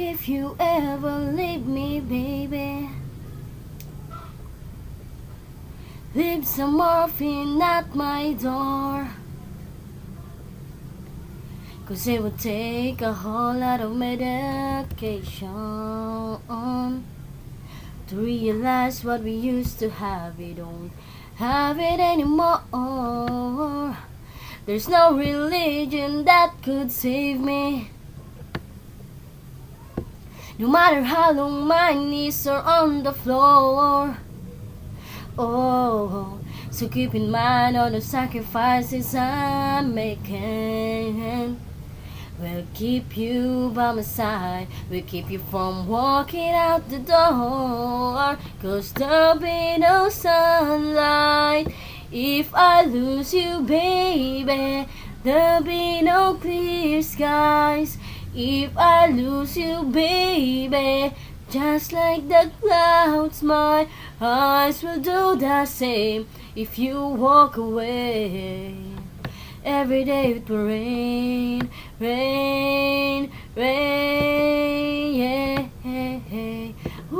If you ever leave me, baby, leave some morphine at my door. 'Cause it would take a whole lot of medication to realize what we used to have. We don't have it anymore. There's no religion that could save me. No matter how long my knees are on the floor. Oh, so keep in mind all the sacrifices I'm making. We'll keep you by my side. We'll keep you from walking out the door. 'Cause there'll be no sunlight if I lose you, baby. There'll be no clear skies if I lose you, baby. Just like the clouds, my eyes will do the same if you walk away. Every day it will rain, rain, rain, yeah. Ooh,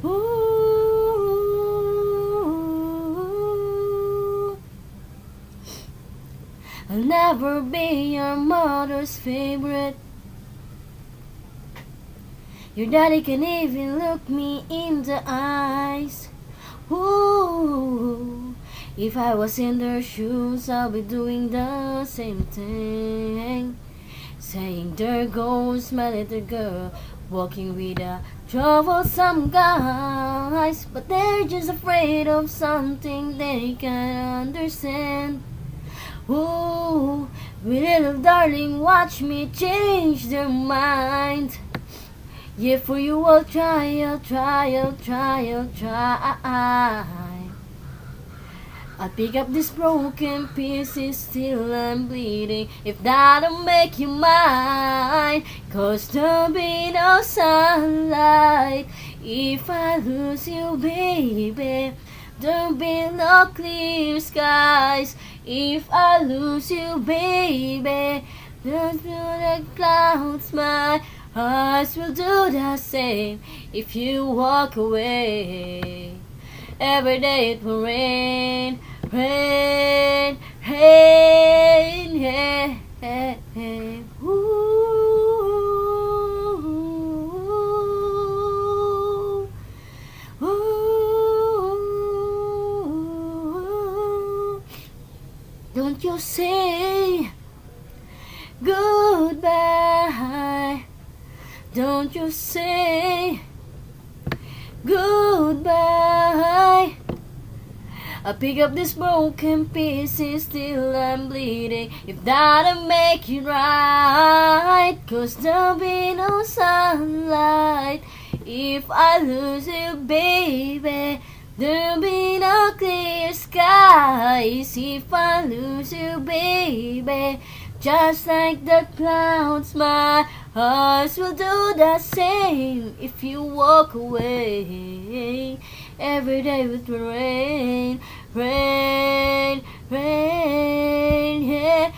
ooh. I'll never be your mother's favorite. Your daddy can even look me in the eyes. Ooh, if I was in their shoes, I'll be doing the same thing. Saying there goes my little girl, walking with a troublesome guys. But they're just afraid of something they can't understand. Ooh, little darling, watch me change their mind. Yeah, for you I'll try. I'll pick up these broken pieces till I'm bleeding. If that'll make you mine. 'Cause there'll be no sunlight if I lose you, baby. There'll be no clear skies if I lose you, baby. Don't feel the clouds, my eyes will do the same if you walk away. Every day it will rain, rain, rain, yeah. Ooh, ooh, ooh. Don't you say goodbye. Don't you say goodbye. I pick up these broken pieces till I'm bleeding. If that'll make you right. 'Cause there'll be no sunlight if I lose you, baby. There'll be no clear skies if I lose you, baby. Just like the clouds, my eyes will do the same if you walk away. Every day with rain, rain, rain, yeah.